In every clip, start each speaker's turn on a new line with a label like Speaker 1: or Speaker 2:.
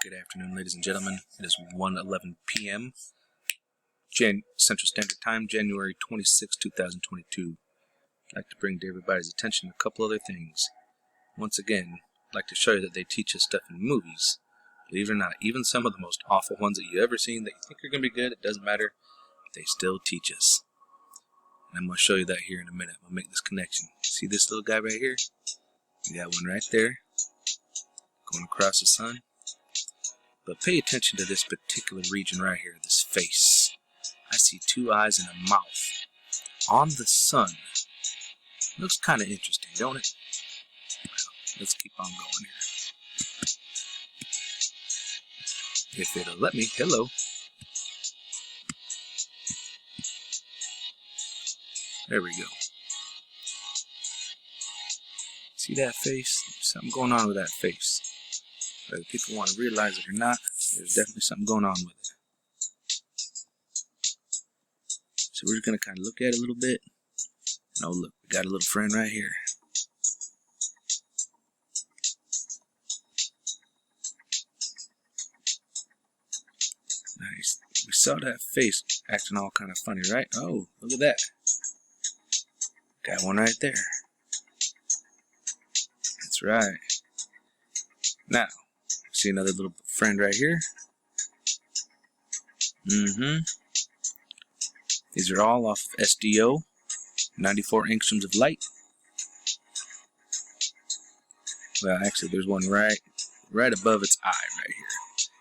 Speaker 1: Good afternoon, ladies and gentlemen. It is 1:11 p.m. Central Standard Time, January 26, 2022. I'd like to bring to everybody's attention a couple other things. Once again, I'd like to show you that they teach us stuff in movies. Believe it or not, even some of the most awful ones that you've ever seen that you think are going to be good, it doesn't matter, they still teach us. And I'm going to show you that here in a minute. I'm going to make this connection. See this little guy right here? You got one right there, going across the sun. But pay attention to this particular region right here, this face. I see two eyes and a mouth on the sun. Looks kind of interesting, don't it? Well, let's keep on going here. If it'll let me. Hello. There we go. See that face? There's something going on with that face. Whether people want to realize it or not, there's definitely something going on with it. So we're just going to kind of look at it a little bit. And oh look, we got a little friend right here. Nice. We saw that face acting all kind of funny, right? Oh, look at that. Got one right there. That's right. Now, see another little friend right here? These are all off of SDO, 94 angstroms of light. Well, actually, there's one right above its eye right here.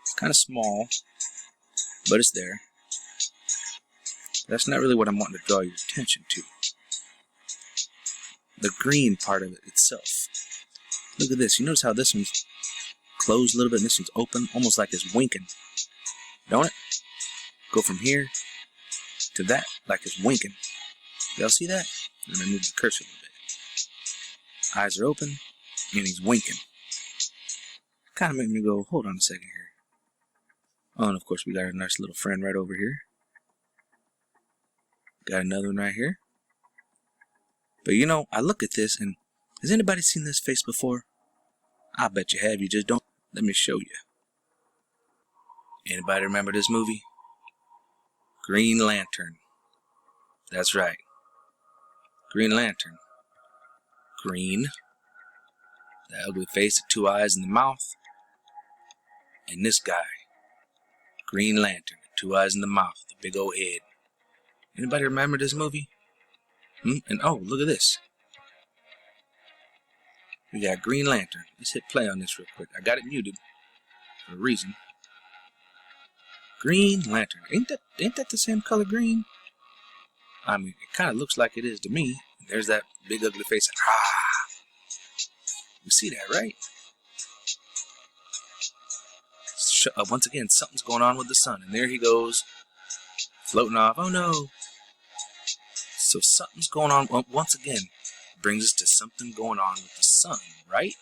Speaker 1: It's kind of small, but it's there. That's not really what I'm wanting to draw your attention to. The green part of it itself. Look at this. You notice how this one's closed a little bit and this one's open, almost like it's winking. Don't it? Go from here to that like it's winking. Y'all see that? Let me move the cursor a little bit. Eyes are open and he's winking. Kind of make me go, hold on a second here. Oh, and of course we got a nice little friend right over here. Got another one right here. But you know, I look at this and has anybody seen this face before? I bet you have, you just don't. Let me show you. Anybody remember this movie? Green Lantern. That's right. Green Lantern. Green. The ugly face, the two eyes and the mouth. And this guy. Green Lantern. The two eyes and the mouth. The big old head. Anybody remember this movie? And oh, look at this. We got Green Lantern. Let's hit play on this real quick. I got it muted for a reason. Green Lantern. Ain't that the same color green? I mean, it kind of looks like it is to me. There's that big ugly face. You see that, right? Once again, something's going on with the sun. And there he goes, floating off. Oh no. So something's going on. Once again, brings us to something going on with the sun, right?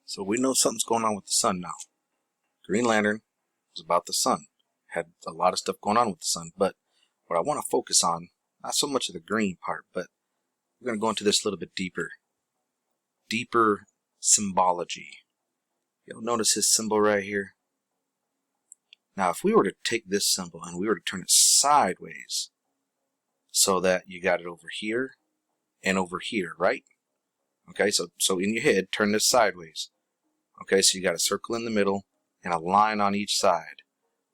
Speaker 1: So we know something's going on with the sun now. Green Lantern was about the sun. Had a lot of stuff going on with the sun. But what I want to focus on, not so much of the green part, but we're going to go into this a little bit deeper. Deeper symbology. You'll notice his symbol right here. Now, if we were to take this symbol and we were to turn it sideways, so that you got it over here and over here, right? Okay, so in your head, turn this sideways. Okay, so you got a circle in the middle and a line on each side.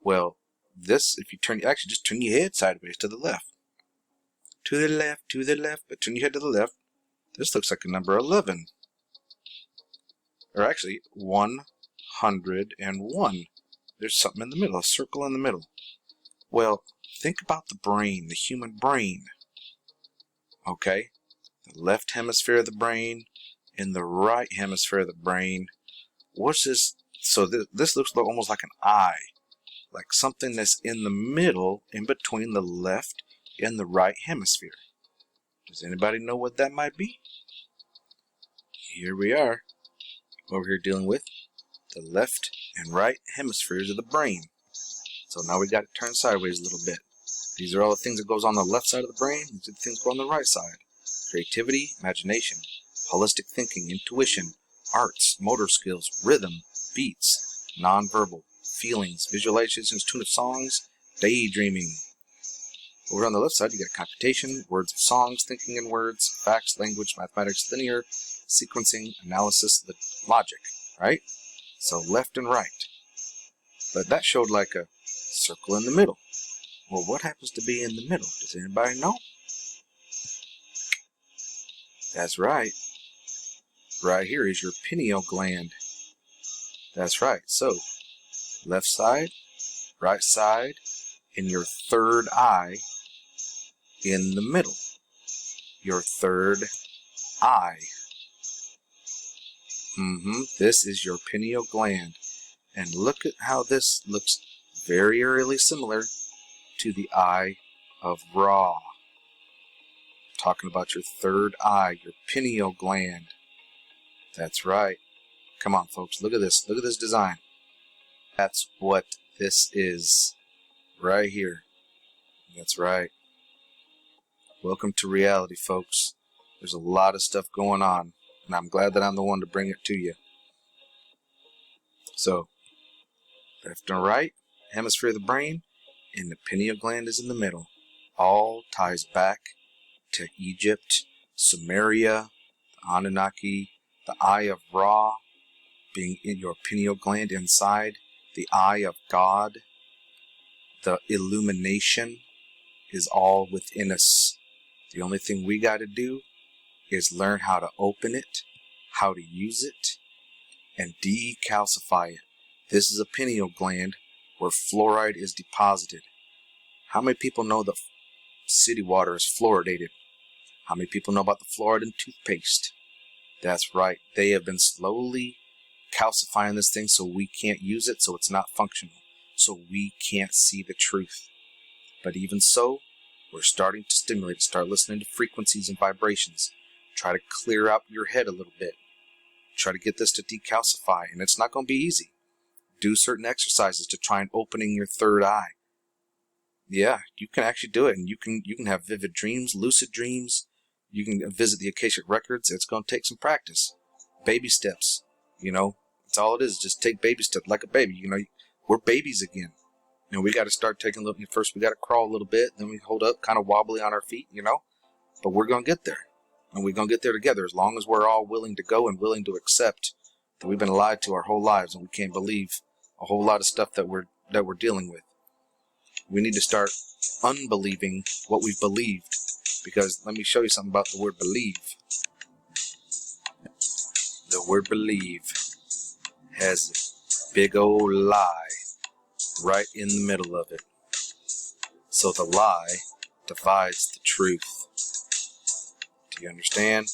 Speaker 1: Well, this, if you actually just turn your head sideways to the left. To the left, but turn your head to the left. This looks like a number 11. Or actually, 101. There's something in the middle, a circle in the middle. Well, think about the brain, the human brain. Okay? The left hemisphere of the brain and the right hemisphere of the brain. What's this? So this looks almost like an eye. Like something that's in the middle, in between the left and the right hemisphere. Does anybody know what that might be? Here we are. Over here dealing with the left and right hemispheres of the brain. So now we got it turned sideways a little bit. These are all the things that goes on the left side of the brain. These are the things that go on the right side. Creativity, imagination, holistic thinking, intuition, arts, motor skills, rhythm, beats, nonverbal, feelings, visualizations, tune of songs, daydreaming. Over on the left side, you got computation, words of songs, thinking in words, facts, language, mathematics, linear, sequencing, analysis, logic, right? So left and right. But that showed like a circle in the middle. Well, what happens to be in the middle? Does anybody know? That's right. Right here is your pineal gland. That's right. So, left side, right side, and your third eye in the middle. Your third eye. This is your pineal gland. And look at how this looks very eerily similar to the eye of Ra. Talking about your third eye, your pineal gland. That's right. Come on, folks. Look at this. Look at this design. That's what this is. Right here. That's right. Welcome to reality, folks. There's a lot of stuff going on, and I'm glad that I'm the one to bring it to you. So, left and right, hemisphere of the brain, and the pineal gland is in the middle. All ties back to Egypt, Sumeria, the Anunnaki, the eye of Ra being in your pineal gland inside, the eye of God, the illumination is all within us. The only thing we got to do is learn how to open it, how to use it, and decalcify it. This is a pineal gland where fluoride is deposited. How many people know that city water is fluoridated? How many people know about the fluoride in toothpaste? That's right. They have been slowly calcifying this thing so we can't use it, so it's not functional, so we can't see the truth. But even so, we're starting to stimulate, start listening to frequencies and vibrations. Try to clear out your head a little bit. Try to get this to decalcify, and it's not going to be easy. Do certain exercises to try and opening your third eye. Yeah, you can actually do it, and you can have vivid dreams, lucid dreams. You can visit the Akashic records. It's going to take some practice. Baby steps, that's all it is. Just take baby steps like a baby. We're babies again. We got to start taking a little. First, we got to crawl a little bit. Then we hold up, kind of wobbly on our feet, But we're going to get there. And we're going to get there together as long as we're all willing to go and willing to accept that we've been lied to our whole lives and we can't believe a whole lot of stuff that we're dealing with. We need to start unbelieving what we've believed. Because let me show you something about the word believe. The word believe has a big old lie right in the middle of it. So the lie divides the truth. Do you understand?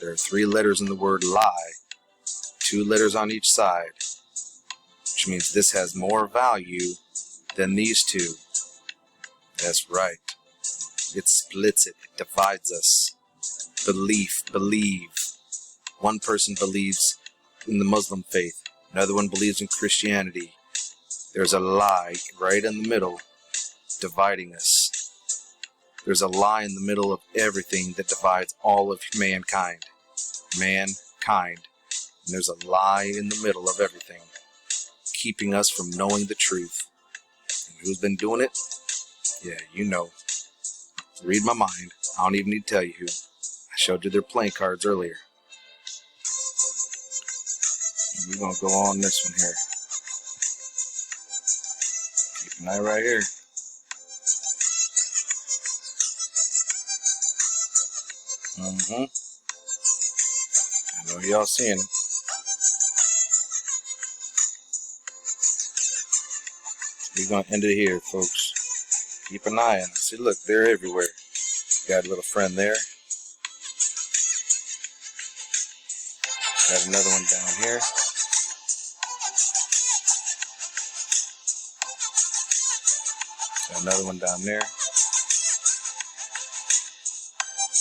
Speaker 1: There are 3 letters in the word lie, 2 letters on each side, which means this has more value than these 2. That's right. It splits it. It divides us. Believe. One person believes in the Muslim faith. Another one believes in Christianity. There's a lie right in the middle dividing us. There's a lie in the middle of everything that divides all of mankind. And there's a lie in the middle of everything, keeping us from knowing the truth. And who's been doing it? Yeah, Read my mind. I don't even need to tell you who. I showed you their playing cards earlier. And we're going to go on this one here. Keep an eye right here. I know y'all seeing it. We're going to end it here, folks. Keep an eye on it. See, look, they're everywhere. Got a little friend there. Got another one down here. Got another one down there.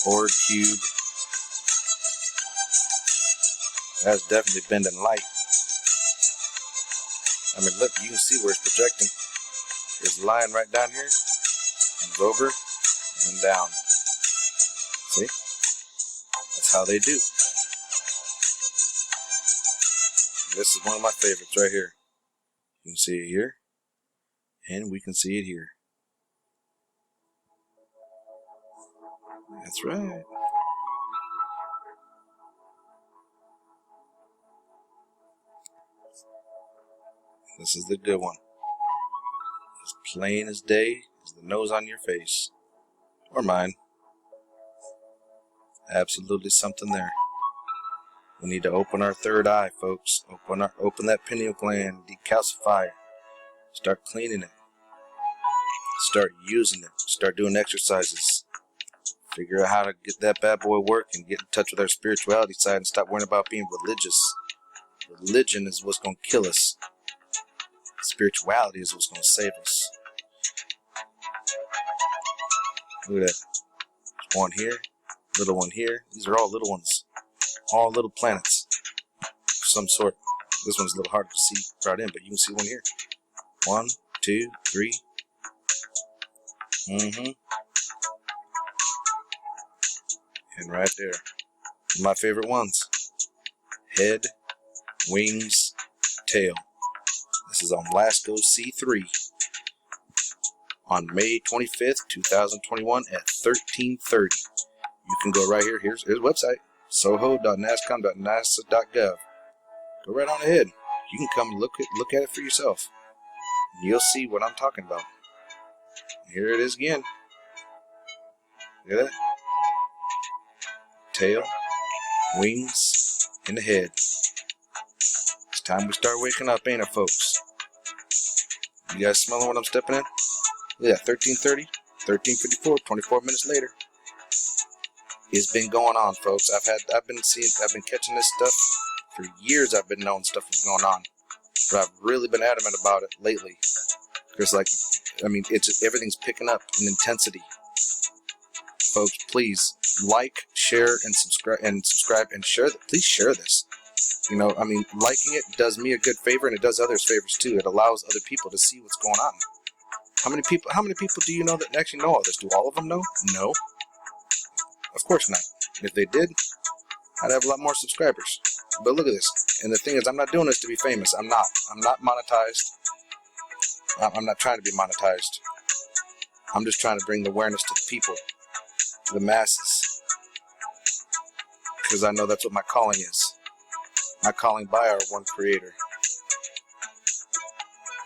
Speaker 1: Board cube. That's definitely bending light. I mean, look, you can see where it's projecting. It's lying right down here. Comes over and then down. See? That's how they do. This is one of my favorites right here. You can see it here, and we can see it here. That's right. This is the good one. As plain as day is the nose on your face. Or mine. Absolutely something there. We need to open our third eye, folks. Open that pineal gland, decalcify it. Start cleaning it. Start using it. Start doing exercises. Figure out how to get that bad boy working. Get in touch with our spirituality side and stop worrying about being religious. Religion is what's going to kill us. Spirituality is what's going to save us. Look at that. There's one here. Little one here. These are all little ones. All little planets. Of some sort. This one's a little hard to see right in, but you can see one here. 1, 2, 3. And right there. My favorite ones. Head, wings, tail. This is on Lasco C3 on May 25th, 2021 at 13:30. You can go right here. Here's his website, soho.nascom.nasa.gov. Go right on ahead. You can come look at it for yourself. You'll see what I'm talking about. Here it is again. Look at that. Tail, wings, and the head. It's time we start waking up, ain't it, folks? You guys smelling what I'm stepping in? Yeah, 13:30, 13:54, 24 minutes later. It's been going on, folks. I've been catching this stuff for years. I've been knowing stuff was going on, but I've really been adamant about it lately. Because, everything's picking up in intensity. Folks, please like, share, and subscribe, and share. Please share this. Liking it does me a good favor, and it does others favors too. It allows other people to see what's going on. How many people do you know that actually know all this? Do all of them know? No. Of course not. If they did, I'd have a lot more subscribers. But look at this. And the thing is, I'm not doing this to be famous. I'm not monetized. I'm not trying to be monetized. I'm just trying to bring the awareness to the people, to the masses. Because I know that's what my calling is. My calling by our one creator.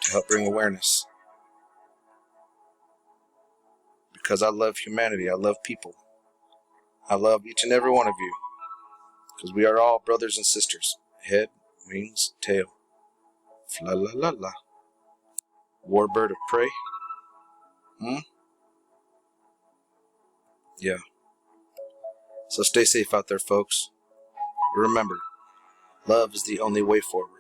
Speaker 1: To help bring awareness. Because I love humanity. I love people. I love each and every one of you. Because we are all brothers and sisters. Head, wings, tail. Fla la la la. Warbird of prey. Yeah. So stay safe out there, folks. Remember, love is the only way forward.